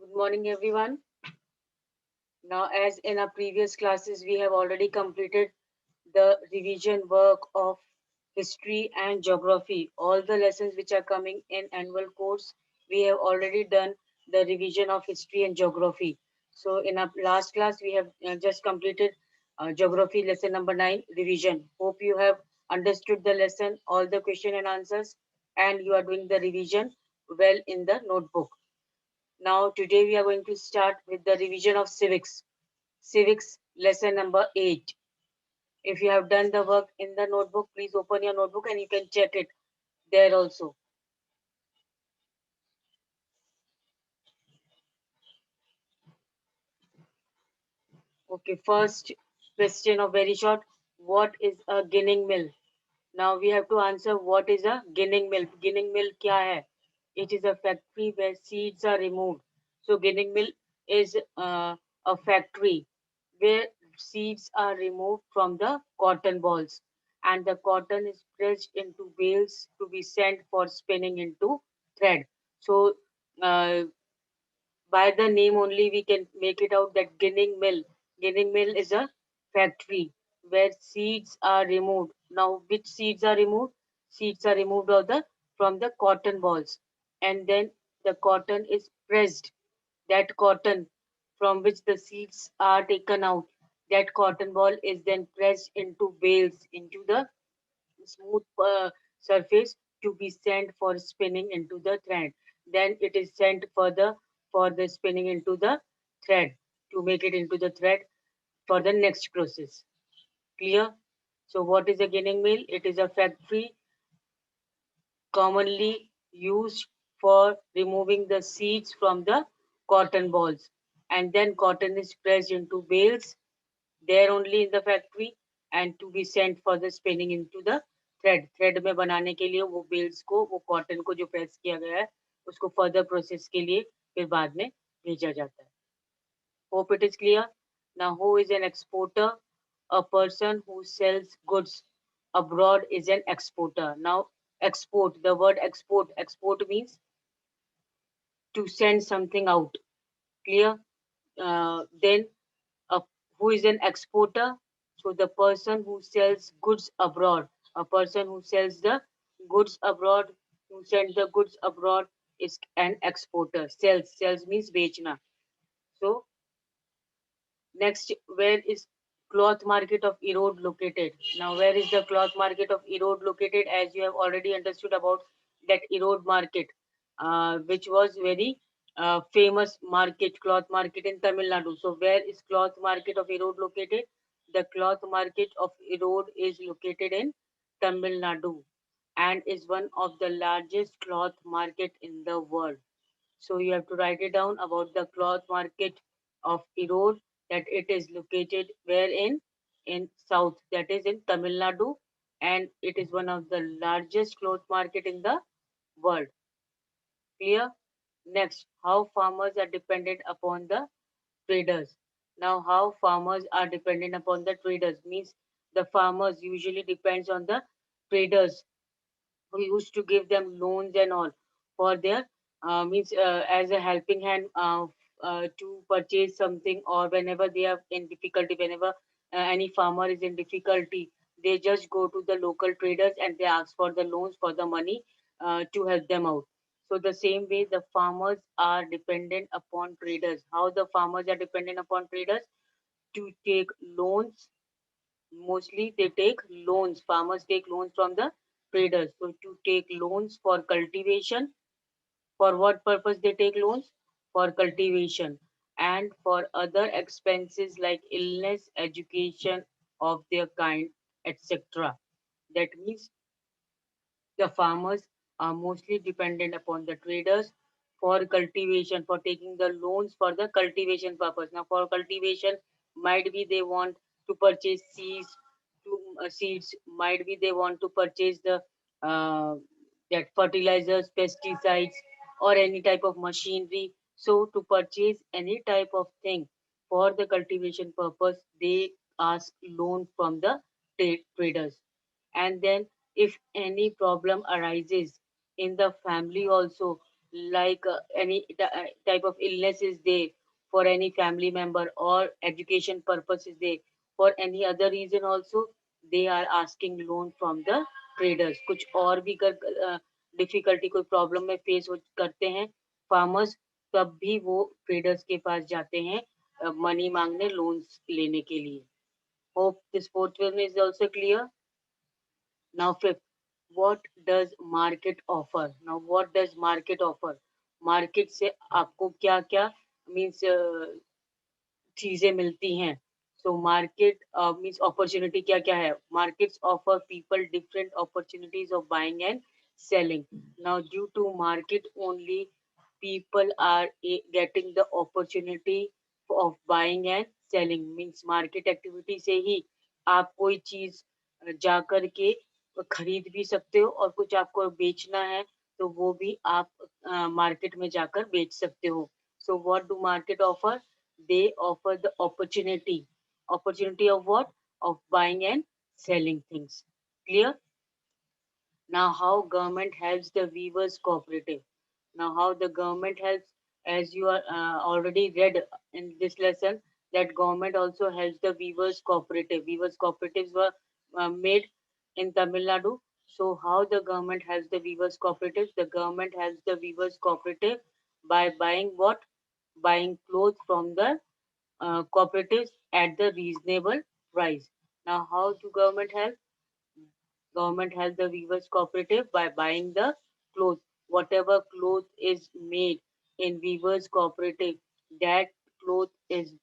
Good morning, everyone. Now, as in our previous classes, we have already completed the revision work of history and geography. All the lessons which are coming in annual course, we have already done the revision of history and geography. So, in our last class, we have just completed geography lesson number 9 revision. Hope you have understood the lesson, all the question and answers, and you are doing the revision well in the notebook. Now, today we are going to start with the revision of civics. Civics lesson number 8. If you have done the work in the notebook, please open your notebook and you can check it there also. Okay, first question of very short. What is a ginning mill? Now we have to answer what is a ginning mill. Ginning mill kya hai? It is a factory where seeds are removed. So ginning mill is a factory where seeds are removed from the cotton balls and the cotton is pressed into bales to be sent for spinning into thread. So uh, by the name only we can make it out that ginning mill. Ginning mill is a factory where seeds are removed. Now, which seeds are removed? Seeds are removed of the from the cotton balls, and then the cotton is pressed. That cotton from which the seeds are taken out, that cotton ball is then pressed into bales into the smooth surface to be sent for spinning into the thread. Then it is sent further for the spinning into the thread to make it into the thread for the next process. Clear? So what is a ginning mill? It is a factory commonly used for removing the seeds from the cotton balls. And then cotton is pressed into bales there only in the factory and to be sent for the spinning into the thread में बनाने के लिए वो bells को वो cotton को जो press किया गया है उसको फर्दर प्रोसेस के लिए फिर बाद में भेजा जाता है. Hope it is clear. Now, who is an exporter? A person who sells goods abroad is an exporter. Now, export, the word export means to send something out. Clear? Then, uh, who is an exporter? So, the person who sells goods abroad, a person who sells the goods abroad, who sends the goods abroad is an exporter. Sells means bechna. So, next, where is cloth market of Erode located? Now, where is the cloth market of Erode located? As you have already understood about that Erode market, which was very famous market, cloth market in Tamil Nadu. So, where is cloth market of Erode located? The cloth market of Erode is located in Tamil Nadu and is one of the largest cloth market in the world. So you have to write it down about the cloth market of Erode that it is located where in south, that is in Tamil Nadu, and it is one of the largest cloth market in the world. Clear? Next, how farmers are dependent upon the traders. Now, how farmers are dependent upon the traders means the farmers usually depends on the traders who used to give them loans and all for their means as a helping hand to purchase something or whenever they are in difficulty whenever any farmer is in difficulty they just go to the local traders and they ask for the loans for the money to help them out. So the same way the farmers are dependent upon traders. How the farmers are dependent upon traders? To take loans. Mostly they take loans. Farmers take loans from the traders. So to take loans for cultivation. For what purpose they take loans? For cultivation and for other expenses like illness, education of their kind, etc. That means the farmers are mostly dependent upon the traders for cultivation, for taking the loans for the cultivation purpose. Now, for cultivation, might be they want to purchase seeds, might be they want to purchase the uh, that fertilizers, pesticides, or any type of machinery. So, to purchase any type of thing for the cultivation purpose, they ask loan from the traders. And then if any problem arises in the family also, like any type of illness is there for any family member, or education purpose is there, for any other reason also, they are asking loan from the traders. कुछ और भी difficulty कोई problem में face करते हैं farmers, तब भी वो ट्रेडर्स के पास जाते हैं मनी मांगने, लोन्स लेने के लिए. Hope this fourth one is also clear. Now, fifth, what does market offer? Now, what does market offer? Market से आपको क्या क्या means चीजें मिलती हैं. So market means opportunity क्या क्या है? Markets offer people different opportunities of buying and selling. Now, due to market only, people are getting the opportunity of buying and selling. Means market activity से ही आप कोई चीज जा कर के खरीद भी सकते हो, और कुछ आपको बेचना है तो वो भी आप मार्केट में जाकर बेच सकते हो. So what do market offer? They offer the opportunity. Opportunity of what? Of buying and selling things. Clear? Now, how government helps the weavers cooperative? Now, how the government helps, as you are already read in this lesson, that government also helps the weavers cooperative. Weavers cooperatives were made in Tamil Nadu. So, how the government helps the weavers cooperative? The government helps the weavers cooperative by buying what? Buying clothes from the cooperatives at the reasonable price. Now, how do government help? Government help the weavers cooperative by buying the clothes. Whatever cloth is made in weavers cooperative, that cloth is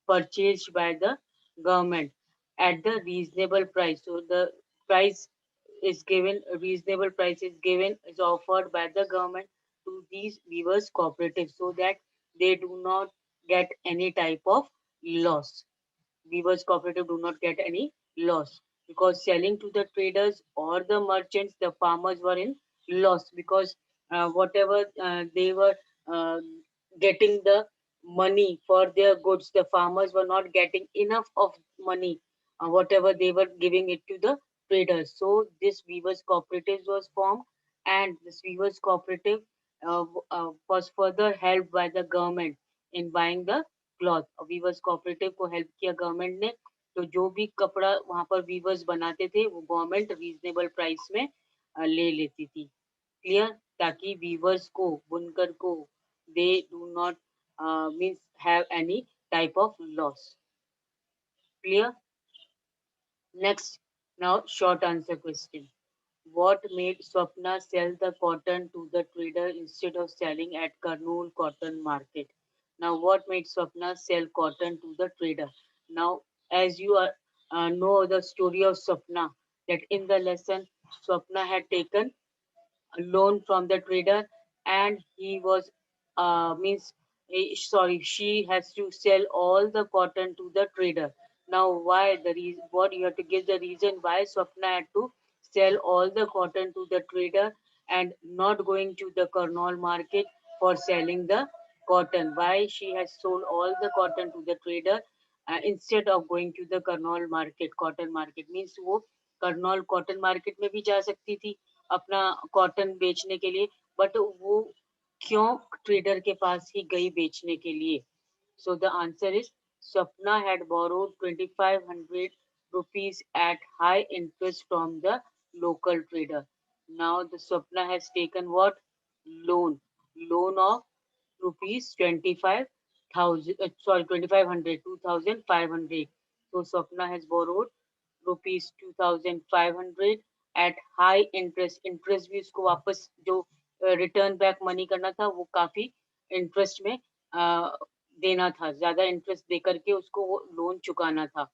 purchased by the government at the reasonable price. So the price is given, a reasonable price is given, is offered by the government to these weavers cooperatives, so that they do not get any type of loss. Weavers cooperative do not get any loss, because selling to the traders or the merchants, the farmers were in loss, because whatever they were uh, getting the money for their goods, the farmers were not getting enough of money, whatever they were giving it to the traders. So this weavers cooperative was formed, and this weavers cooperative was further helped by the government in buying the cloth. Weavers cooperative को help किया government ने, तो जो भी कपड़ा वहां पर viewers बनाते थे वो गवर्नमेंट रीजनेबल प्राइस में ले लेती थी. क्लियर? ताकि वीवर्स को, बुनकर को, they do not means have any type of loss. Clear? Next, now short answer question. What made Swapna sell the cotton to the trader instead of selling at Karnool cotton market? Now, what made Swapna sell cotton to the trader? Now, as you are, know the story of Swapna, that in the lesson, Swapna had taken a loan from the trader, and he was means sorry, she has to sell all the cotton to the trader. Now, why the reason? What you have to give the reason why Swapna had to sell all the cotton to the trader and not going to the Karnal market for selling the cotton? Why she has sold all the cotton to the trader instead of going to the Karnal market? Cotton market means वो Kurnool cotton market में भी जा सकती थी अपना cotton बेचने के लिए, बट वो क्यों ट्रेडर के पास ही गई बेचने के लिए? So the answer is Swapna had borrowed 2500 rupees at high interest from the local trader. Now the Swapna has taken what? Loan. Loan of rupees 25,000, sorry, 2500, 2500. So Swapna has borrowed rupees 2500 at high interest. Interest भी उसको वापस जो return back money करना था वो काफी interest में देना था, ज्यादा इंटरेस्ट दे करके उसको वो लोन चुकाना था,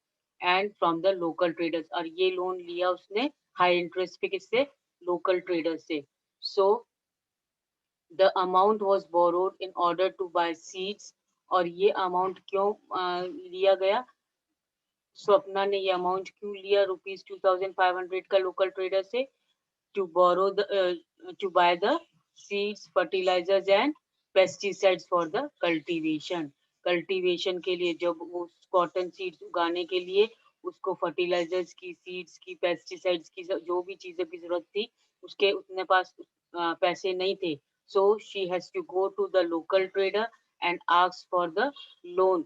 and from the local traders. और ये लोन लिया उसने हाई इंटरेस्ट पे, किससे? लोकल ट्रेडर से. So the amount was borrowed in order to buy seeds. और ये अमाउंट क्यों लिया गया? स्वप्ना ने ये अमाउंट क्यों लिया रुपीज 2500 का लोकल ट्रेडर से? to borrow the to buy the seeds, fertilizers and pesticides for the cultivation. Cultivation के लिए जब वो कॉटन सीड्स उगाने के लिए उसको फर्टिलाइजर्स की, सीड्स की, पेस्टिसाइड्स की, जो भी चीजें की जरूरत थी, उसके उतने पास पैसे नहीं थे. So she has to go to the local trader and ask for the loan.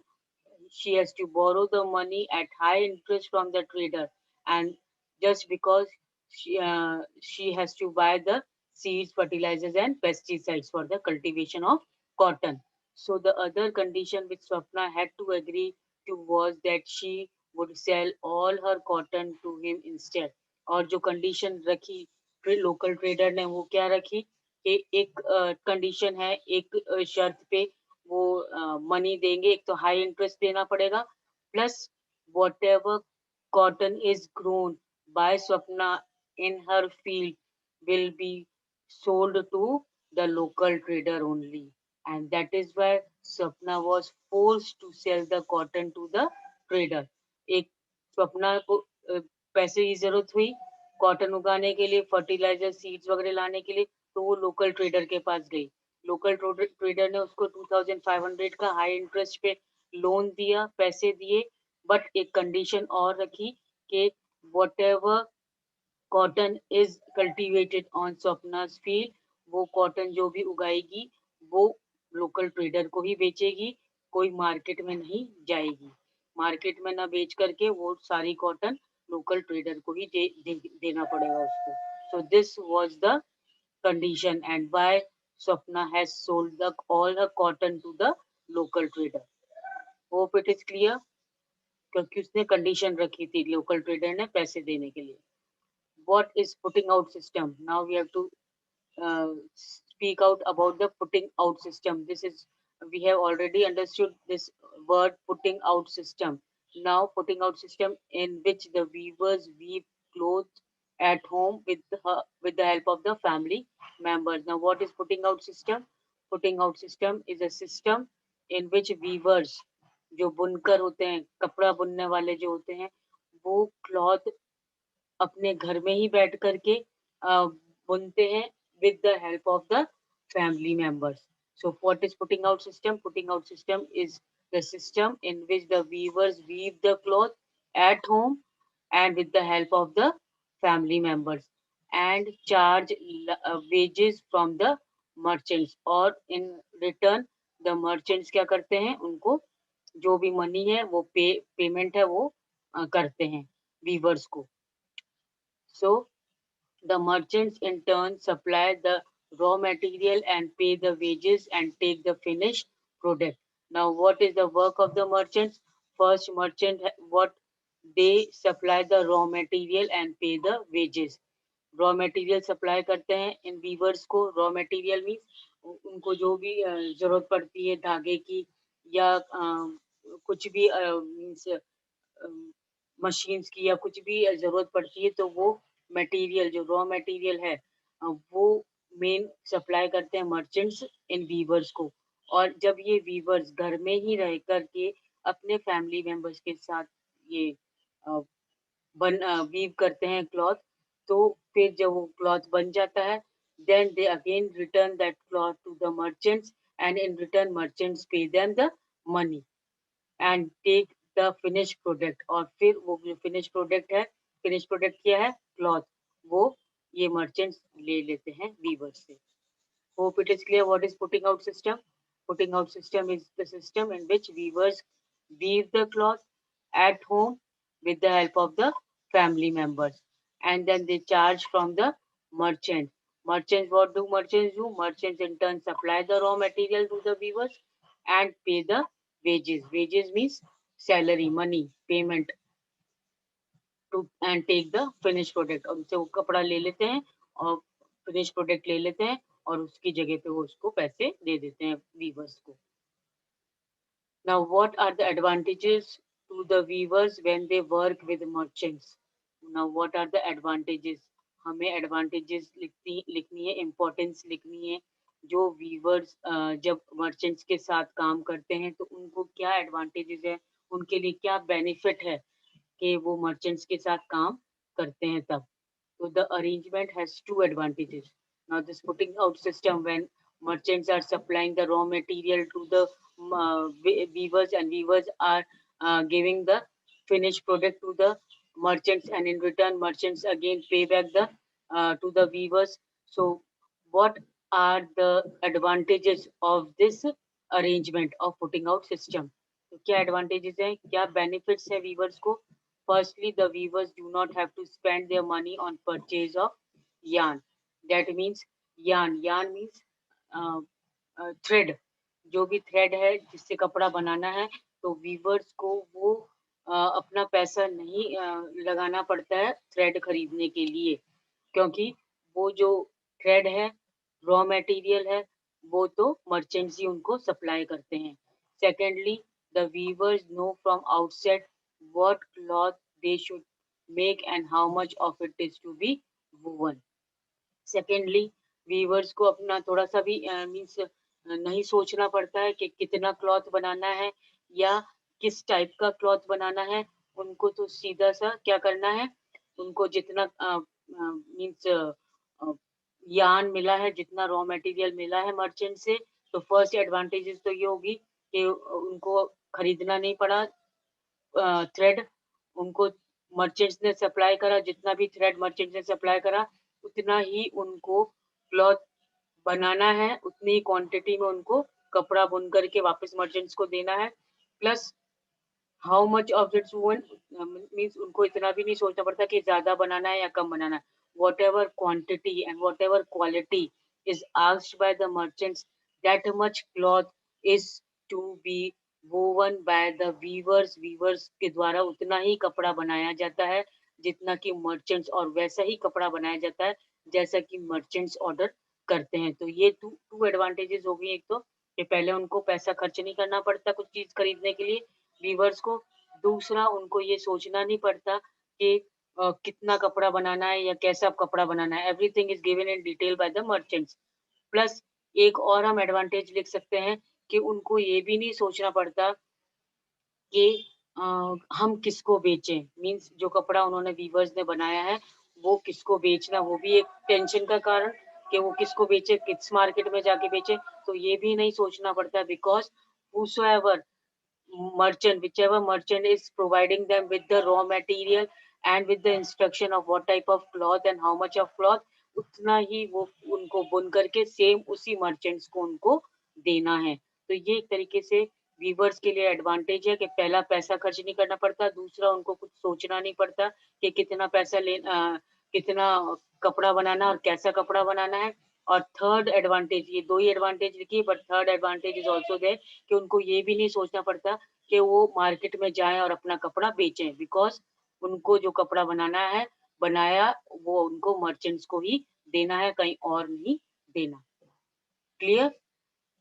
She has to borrow the money at high interest from the trader, and just because she has to buy the seeds, fertilizers and pesticides for the cultivation of cotton. So the other condition which Swapna had to agree to was that she would sell all her cotton to him instead. और जो condition रखी local trader ने वो क्या रखी कि एक condition है, एक शर्त पे वो मनी देंगे, एक तो हाई इंटरेस्ट देना पड़ेगा, plus what ever cotton is grown by Swapna in her field will be sold to the local trader only, and that is why Swapna was forced to sell the cotton to the trader. एक स्वप्ना को पैसे की जरूरत हुई cotton उगाने के लिए, fertiliser seeds वगैरह लाने के लिए, तो वो लोकल ट्रेडर के पास गई। लोकल ट्रेडर ने उसको 2500 का हाई इंटरेस्ट पे लोन दिया, पैसे दिए, बट एक कंडीशन और रखी कि whatever cotton is cultivated on स्वप्ना's फील्ड, वो कॉटन जो भी उगाएगी वो लोकल ट्रेडर को ही बेचेगी, कोई मार्केट में नहीं जाएगी। मार्केट में ना बेच करके वो सारी कॉटन लोकल ट्रेडर को ही देना पड़ेगा उसको। So this was the condition and why Swapna has sold all her cotton to the local trader. Hope it is clear क्योंकि उसने कंडीशन रखी थी लोकल ट्रेडर ने पैसे देने के लिए। What is putting out system? Now we have to speak out about the putting out system. This is, we have already understood this word putting out system. Now putting out system in which the weavers weave clothes at home with the help of the family members. Now what is putting out system? Putting out system is a system in which weavers, जो बुनकर होते हैं, कपड़ा बुनने वाले जो होते हैं, वो क्लॉथ अपने घर में ही बैठ करके बुनते हैं with the help of the family members. So what is putting out system? Putting out system is the system in which the weavers weave the cloth at home and with the help of the family members and charge wages from the merchants, और in return the merchants क्या करते हैं, उनको जो भी money है वो payment है वो करते हैं weavers को। So the merchants in turn supply the raw material and pay the wages and take the finished product. Now, what is the work of the merchants? First, what they supply the raw material and pay the wages. Raw material supply करते हैं इन viewers को। Raw material means उनको जो भी जरूरत पड़ती है धागे की या कुछ भी मीन्स मशीन्स की या कुछ भी जरूरत पड़ती है, तो वो मटेरियल जो रॉ मटेरियल है वो मेन सप्लाई करते हैं मर्चेंट्स इन वीवर्स को। और जब ये वीवर्स घर में ही रह करके अपने फैमिली मेंबर्स के साथ ये वीव करते हैं क्लॉथ, तो फिर जब वो क्लॉथ बन जाता है, then they again return that cloth to the merchants, and in return merchants pay them the money and take the finished product। और फिर वो जो finished product है, finished product क्या है, cloth, वो ये merchants ले लेते हैं weavers से। Hope it is clear what is putting out system. Putting out system is the system in which weavers weave the cloth at home with the help of the family members, and then they charge from the merchant. Merchants, what do merchants do? Merchants in turn supply the raw material to the weavers and pay the wages. Wages means salary, money, payment to and take the finished product। और उनसे वो कपड़ा ले लेते हैं और finish product ले लेते हैं और उसकी जगह पे वो उसको पैसे दे देते हैं वीवर्स को। Now what are the advantages to the weavers when they work with merchants? Now what are the advantages? हमें advantages लिखनी है, importance लिखनी है। जो weavers जब merchants के साथ काम करते हैं तो उनको क्या advantages है, उनके लिए क्या benefit है कि वो merchants के साथ काम करते हैं तब। So the arrangement has two advantages. Now this putting out system, when merchants are supplying the raw material to the weavers and weavers are giving the finished product to the merchants, and in return merchants again pay back the to the weavers. So what are the advantages of this arrangement of putting out system. तो क्या advantages हैं, क्या benefits है weavers को? Firstly, the weavers do not have to spend their money on purchase of yarn. That means yarn. Yarn means thread. जो भी thread है जिससे कपड़ा बनाना है, तो वीवर्स को वो अपना पैसा नहीं लगाना पड़ता है थ्रेड खरीदने के लिए, क्योंकि वो जो थ्रेड है, रॉ मटेरियल है, वो तो मर्चेंट्स ही उनको सप्लाई करते हैं. Secondly, the weavers know from outset what cloth they should make and how much of it is to be woven. Secondly, weavers को अपना थोड़ा सा भी मीन्स नहीं सोचना पड़ता है कि कितना क्लॉथ बनाना है या किस टाइप का क्लॉथ बनाना है. उनको तो सीधा सा क्या करना है, उनको जितना मीन्स यार्न मिला है, जितना रॉ मटेरियल मिला है मर्चेंट से, तो फर्स्ट एडवांटेजेस तो ये होगी कि उनको खरीदना नहीं पड़ा थ्रेड. उनको मर्चेंट्स ने सप्लाई करा, जितना भी थ्रेड मर्चेंट्स ने सप्लाई करा, उतना ही उनको क्लॉथ बनाना है, उतनी ही क्वांटिटी में उनको कपड़ा बुन करके वापस मर्चेंट्स को देना है. Plus how much of its one means उनको इतना भी नहीं सोचना पड़ता कि ज्यादा बनाना है या कम बनाना है. Whatever quantity and whatever quality is asked by the merchants, that much cloth is to be woven by the weavers. Weavers के द्वारा उतना ही कपड़ा बनाया जाता है जितना कि मर्चेंट्स, और वैसा ही कपड़ा बनाया जाता है जैसा कि मर्चेंट्स ऑर्डर करते हैं. तो ये टू एडवांटेजेस हो गई. एक तो कि पहले उनको पैसा खर्च नहीं करना पड़ता कुछ चीज खरीदने के लिए वीवर्स को. दूसरा, उनको ये सोचना नहीं पड़ता कि कितना कपड़ा बनाना है या कैसा कपड़ा बनाना है. Everything is given in detail bye the merchants. Plus एक और हम एडवांटेज लिख सकते हैं कि उनको ये भी नहीं सोचना पड़ता कि हम किसको बेचें. मीन्स जो कपड़ा उन्होंने वीवर्स ने बनाया है, वो किसको बेचना, वो भी एक टेंशन का कारण कि वो किसको बेचे, किस मार्केट में जाके बेचे. तो ये भी नहीं सोचना पड़ता, because whosoever merchant, whichever merchant is providing them with the raw material and with the instruction of what type of cloth and how much of cloth, उतना ही वो उनको बुन करके सेम उसी मर्चेंट्स को उनको देना है. तो ये एक तरीके से वीवर्स के लिए एडवांटेज है कि पहला पैसा खर्च नहीं करना पड़ता, दूसरा उनको कुछ सोचना नहीं पड़ता कि कितना पैसा कितना कपड़ा बनाना और कैसा कपड़ा बनाना है. और थर्ड एडवांटेज, ये दो ही एडवांटेज लिखी, but third advantage is also there कि उनको ये भी नहीं सोचना पड़ता कि वो मार्केट में जाएं और अपना कपड़ा बेचें, बिकॉज उनको जो कपड़ा बनाना है, बनाया, वो उनको मर्चेंट्स को ही देना है, कहीं और नहीं देना. Clear?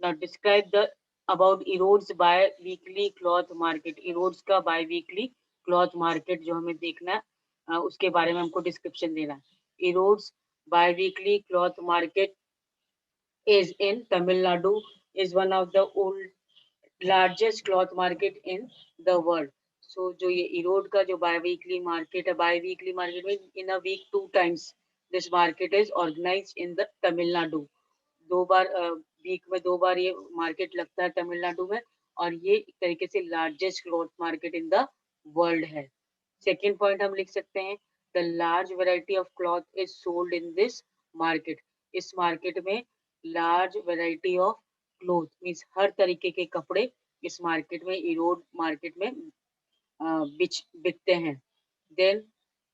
Now describe the about Erode's biweekly cloth market. Erode's का बाय वीकली क्लॉथ मार्केट जो हमें देखना है, उसके बारे में हमको डिस्क्रिप्शन देना है. Erode's biweekly cloth market is in Tamil Nadu, is one of the old largest cloth market in the world. So जो ये इरोड का जो bi-weekly market है, bi-weekly market में in a week 2 times this market is organized in the Tamil Nadu. दो बार week में 2 बार ये market लगता है तमिलनाडु में, और ये एक तरीके से largest cloth market in the world है. सेकेंड पॉइंट हम लिख सकते हैं, the large variety of cloth is sold in this market. इस मार्केट में large variety of cloth means हर तरीके के कपड़े इस मार्केट में, इरोड मार्केट में बिकते हैं. Then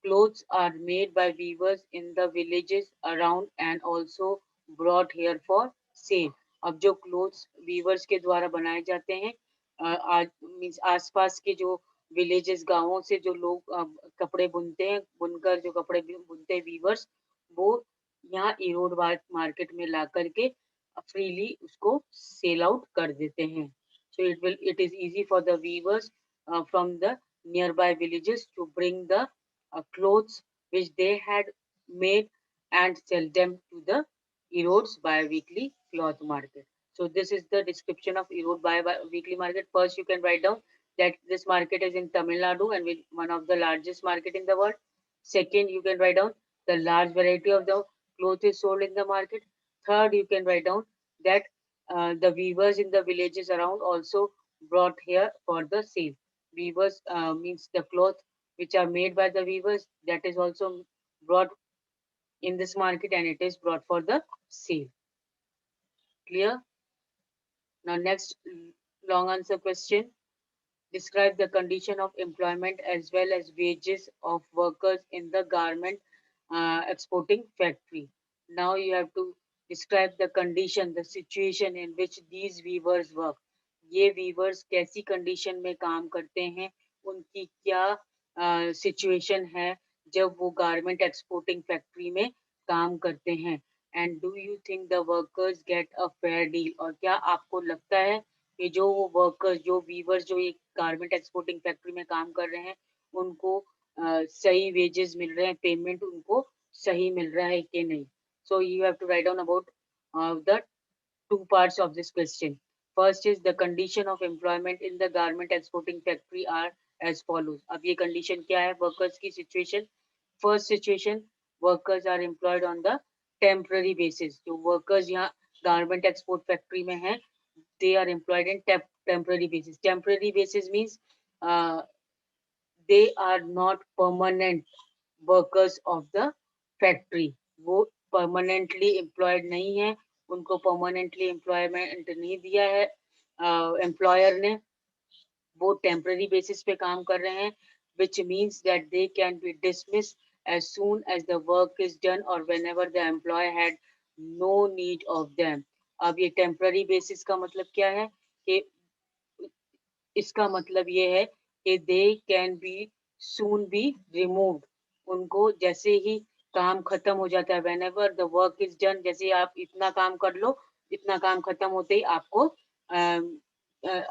clothes are made by weavers in the villages around and also brought here for sale. अब जो क्लोथ्स वीवर्स के द्वारा बनाए जाते हैं, आज मीन्स आसपास के जो विलेजेस, गांवों से जो लोग कपड़े बुनते हैं, बुनकर जो कपड़े बुनते हैं वीवर्स, वो यहाँ इरोड मार्केट में ला करके फ्रीली उसको सेल आउट कर देते हैं. So it is easy for the weavers from the nearby villages to bring the clothes which they had made and sell them to the Erode's bi-weekly cloth market. So this is the description of Erode bi-weekly market. First, you can write down that this market is in Tamil Nadu and with one of the largest market in the world. Second, you can write down the large variety of the clothes is sold in the market. Third, you can write down that the weavers in the villages around also brought here for the sale. Weavers means the cloth which are made by the weavers, that is also brought in this market and it is brought for the sale. Clear? Now next long answer question. Describe the condition of employment as well as wages of workers in the garment exporting factory. Now you have to describe the condition, the situation in which these weavers work. ये weavers कैसी condition में काम करते हैं, उनकी क्या situation है जब वो garment exporting factory में काम करते हैं. And do you think the workers get a fair deal? और क्या आपको लगता है कि जो वो वर्कर्स जो वीवर्स जो एक गारमेंट एक्सपोर्टिंग फैक्ट्री में काम कर रहे हैं उनको सही वेजेस मिल रहे हैं, पेमेंट उनको सही मिल रहा है कि नहीं. So you have to write down about the two parts of this question. First is the condition of employment in the garment exporting factory are as follows. अब ये condition क्या है workers की situation? First situation, workers are employed on the temporary basis. जो workers यहाँ garment export factory में हैं, they are employed in temporary basis. Temporary basis means uh, they are not permanent workers of the factory. वो permanently employed नहीं है, उनको permanently employment नहीं दिया है employer ने, वो temporary basis पे काम कर रहे हैं, which means that they can be dismissed as soon as the work is done or whenever the employer had no need of them. अब ये temporary basis का मतलब क्या है कि इसका मतलब ये है कि they can be soon be removed. उनको जैसे ही काम खत्म हो जाता है, when ever the work is done, जैसे आप इतना काम कर लो, इतना काम खत्म होते ही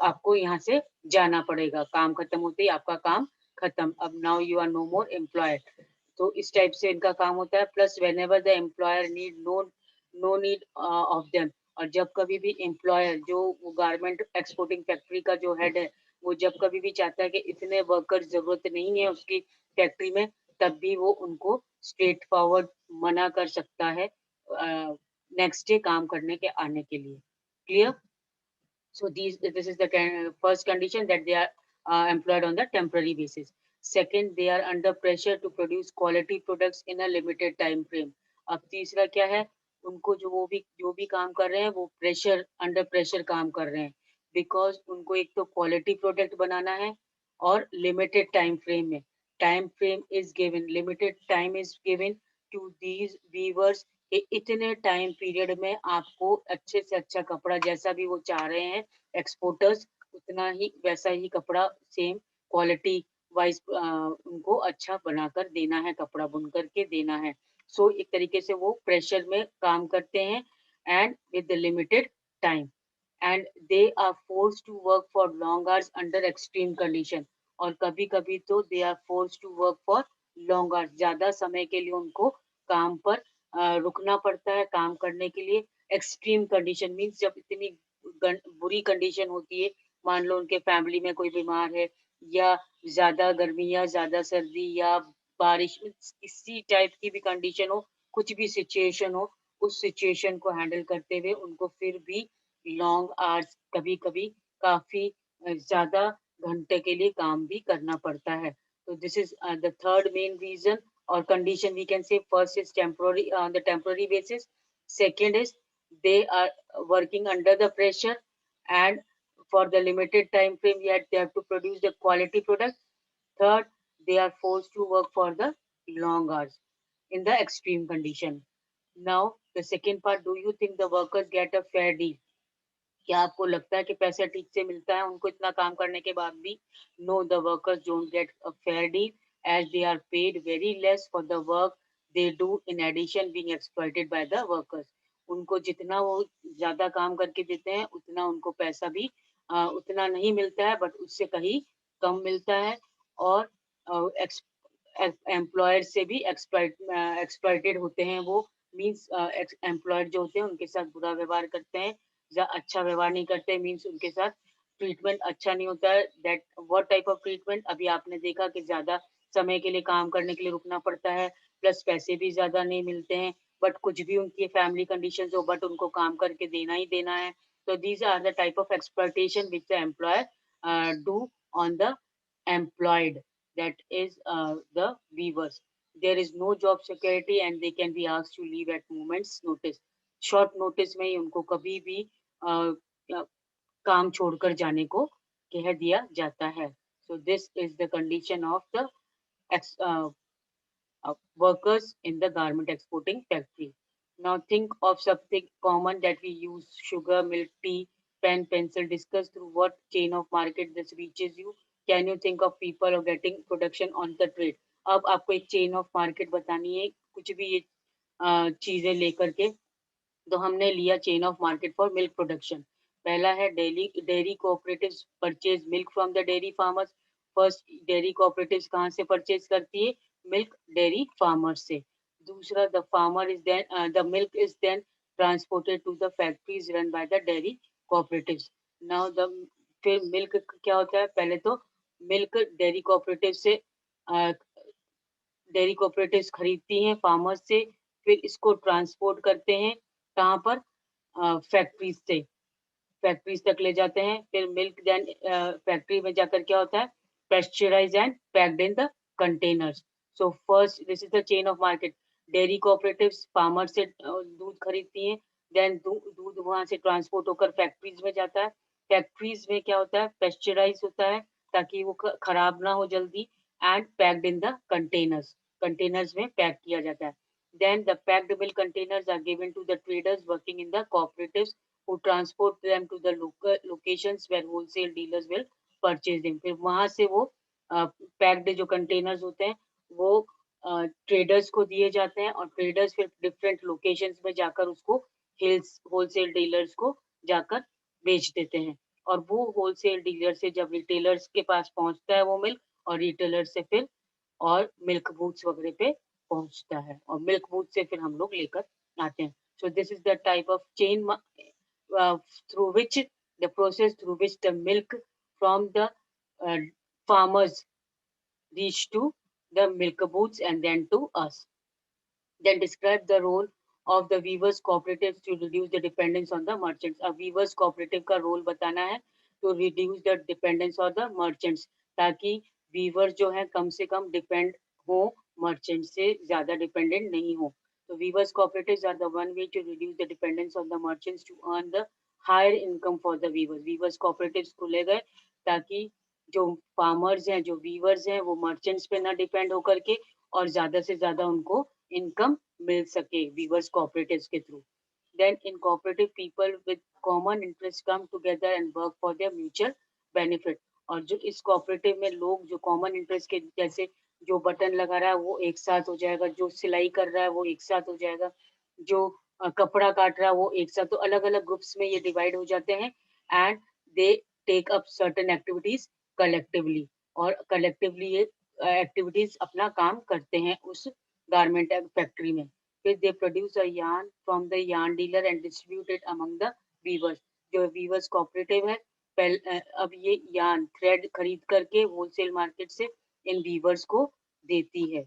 आपको यहाँ से जाना पड़ेगा, काम खत्म होते ही आपका काम खत्म, अब now you are no more employed. तो इस टाइप से इनका काम होता है. Plus whenever the employer need no need of them. और जब कभी भी एम्प्लॉयर जो गारमेंट एक्सपोर्टिंग फैक्ट्री का जो हेड है, वो जब कभी भी चाहता है कि इतने वर्कर्स जरूरत नहीं है उसकी फैक्ट्री में, तब भी वो उनको स्ट्रेट फॉरवर्ड मना कर सकता है नेक्स्ट डे काम करने के आने के लिए. Clear? So this is the first condition, that they are employed on the temporary basis. Second, they are under pressure to produce quality products in a limited time frame. अब तीसरा क्या है, उनको जो भी काम कर रहे हैं वो प्रेशर अंडर प्रेशर काम कर रहे हैं, बिकॉज उनको एक तो क्वालिटी प्रोडक्ट बनाना है और लिमिटेड टाइम फ्रेम में. Time frame is given, limited time is given to these weavers. इतने टाइम पीरियड में आपको अच्छे से अच्छा कपड़ा, जैसा भी वो चाह रहे हैं एक्सपोर्टर्स, उतना ही वैसा ही कपड़ा सेम क्वालिटी वाइज उनको अच्छा बनाकर देना है, कपड़ा बुन करके देना है. सो एक तरीके से वो प्रेशर में काम करते हैं and with limited time, and they are force to work for long hours under extreme condition. और कभी कभी तो they are force to work for long hours, ज्यादा समय के लिए उनको काम पर रुकना पड़ता है काम करने के लिए. एक्सट्रीम कंडीशन मीन्स जब इतनी बुरी कंडीशन होती है, मान लो उनके फैमिली में कोई बीमार है, या ज्यादा गर्मी या ज्यादा सर्दी या बारिश, किसी टाइप की भी कंडीशन हो, कुछ भी सिचुएशन हो, उस सिचुएशन को हैंडल करते हुए उनको फिर भी लॉन्ग आवर्स, कभी कभी काफी ज्यादा घंटे के लिए काम भी करना पड़ता है. तो this is the third main reason or condition we can say. First is temporary, on the temporary basis. Second is they are working under the pressure, and for the limited time frame yet they have to produce the quality product. Third, they are forced to work for the long hours in the extreme condition. Now the second part, do you think the workers get a fair deal? क्या आपको लगता है कि पैसा ठीक से मिलता है उनको इतना काम करने के बाद भी? No, the workers don't get a fair deal as they are paid very less for the work they do, in addition being exploited by the workers. उनको जितना वो ज्यादा काम करके देते हैं उतना उनको पैसा भी उतना नहीं मिलता है, बट उससे कहीं कम मिलता है. और एम्प्लॉयर से भी एक्सप्लॉइटेड होते हैं वो, मीन्स एम्प्लॉयर जो होते हैं उनके साथ बुरा व्यवहार करते हैं या अच्छा व्यवहार नहीं करते, मीन्स उनके साथ ट्रीटमेंट अच्छा नहीं होता है. That what type of treatment? अभी आपने देखा कि ज्यादा समय के लिए काम करने के लिए रुकना पड़ता है, प्लस पैसे भी ज्यादा नहीं मिलते हैं, बट कुछ भी उनकी फैमिली कंडीशन हो, बट उनको काम करके देना ही देना है. तो these are the type of exploitation which the employer do on the employed, that is the weavers. There is no job security and they can be asked to leave at moment's notice. Short notice में ही उनको कभी भी काम छोड़कर जाने को कह दिया जाता है. So this is the condition of the ex, workers in the garment exporting factory. Now think of something common that we use: sugar, milk, tea, pen, pencil. Discuss through what chain of market this reaches you. Can you think of people or getting production on the trade? अब आपको एक chain of market बतानी है, कुछ भी ये चीजें लेकर के. तो हमने लिया chain of market for milk production. पहला है daily dairy cooperatives purchase milk from the dairy farmers. First, dairy cooperatives कहाँ से परचेज करती है? मिल्क डेयरी फार्मर्स से. दूसरा, the farmer is then the milk is then transported to the factories run by the dairy cooperatives. Now the फिर milk क्या होता है? पहले तो मिल्क डेयरी कोऑपरेटिव से डेयरी कोऑपरेटिव्स खरीदती हैं फार्मर्स से, फिर इसको ट्रांसपोर्ट करते हैं कहाँ पर? फैक्ट्रीज से, फैक्ट्रीज तक ले जाते हैं. फिर मिल्क देन फैक्ट्री में जाकर क्या होता है? Pasteurise and packed in the containers. So first, this is the chain of market. Dairy cooperatives farmer से दूध खरीदती हैं, देन दूध वहां से ट्रांसपोर्ट होकर फैक्ट्रीज में जाता है. फैक्ट्रीज में क्या होता है? पेस्चराइज होता है ताकि वो खराब ना हो जल्दी, and packed in the containers, containers में पैक किया जाता है. Then the packed milk containers are given to the traders working in the cooperatives who transport them to the local locations where wholesale dealers will purchase them. फिर वहां से वो packed जो containers होते हैं वो ट्रेडर्स को दिए जाते हैं, और ट्रेडर्स फिर डिफरेंट लोकेशंस में जाकर उसको हिल्स होलसेल डीलर्स को जाकर बेच देते हैं. और वो होलसेल डीलर से जब रिटेलर्स के पास पहुंचता है वो मिल्क, और रिटेलर से फिर और मिल्क बूथ्स वगैरह पे पहुंचता है, और मिल्क बूथ से फिर हम लोग लेकर आते हैं. So this is the type of chain through which the process through which the milk from the farmers reach to the milk booths and then to us. Then describe the role of the weavers cooperatives to reduce the dependence on the merchants. अब weavers cooperative का role बताना है to reduce the dependence on the merchants, ताकि weavers जो है कम से कम depend हो, merchants से ज़्यादा dependent नहीं हो. So weavers cooperatives are the one way to reduce the dependence on the merchants to earn the higher income for the weavers. Weavers cooperatives खुले गए ताकि जो farmers हैं, जो weavers हैं, वो merchants पे ना depend होकर के और ज़्यादा से ज़्यादा उनको इनकम मिल सके वीवर्स कोऑपरेटिव्स के through. Then in cooperative people with common interest come together and work for their mutual benefit. और जो इस कोऑपरेटिव में लोग जो कॉमन इंटरेस्ट के, जैसे जो बटन लगा रहा है वो एक साथ हो जाएगा, जो सिलाई कर रहा है वो एक साथ हो जाएगा, जो कपड़ा काट रहा है वो एक साथ. तो अलग अलग ग्रुप्स में ये डिवाइड हो जाते हैं, and they take up certain activities collectively, और कलेक्टिवली ये एक्टिविटीज अपना काम करते हैं उस गारमेंट फैक्ट्री में. फिर they produce a yarn from the yarn dealer and distribute it among the weavers. जो वीवर्स कोऑपरेटिव है, अब ये yarn थ्रेड खरीद करके होलसेल मार्केट से इन वीवर्स को देती है.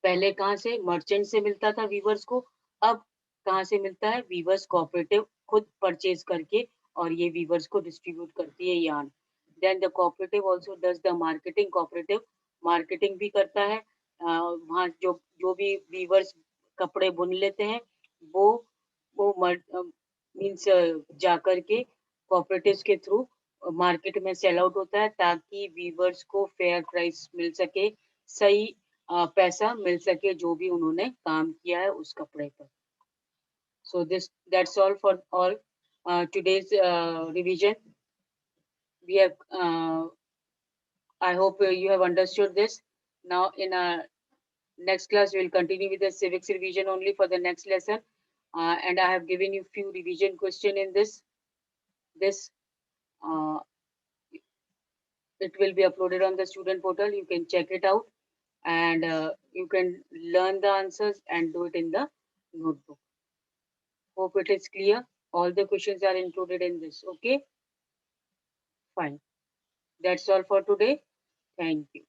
पहले कहाँ से? मर्चेंट से मिलता था वीवर्स को, अब कहाँ से मिलता है? वीवर्स कोऑपरेटिव खुद परचेज करके, और ये वीवर्स को डिस्ट्रीब्यूट करती है yarn. Then the cooperative also does the marketing. Cooperative marketing भी करता है. वहाँ जो जो भी वीवर्स कपड़े बुन लेते हैं वो मीन्स जा करके कोऑपरेटिव्स के थ्रू मार्केट में सेल आउट होता है, ताकि वीवर्स को फेयर प्राइस मिल सके, सही पैसा मिल सके जो भी उन्होंने काम किया है उस कपड़े पर. So that's all for all today's revision. We have I hope you have understood this. Now in next class we will continue with the civics revision only for the next lesson, and I have given you few revision question in this. Uh, it will be uploaded on the student portal. You can check it out, and you can learn the answers and do it in the notebook. Hope it is clear. All the questions are included in this. Okay, fine. That's all for today. Thank you.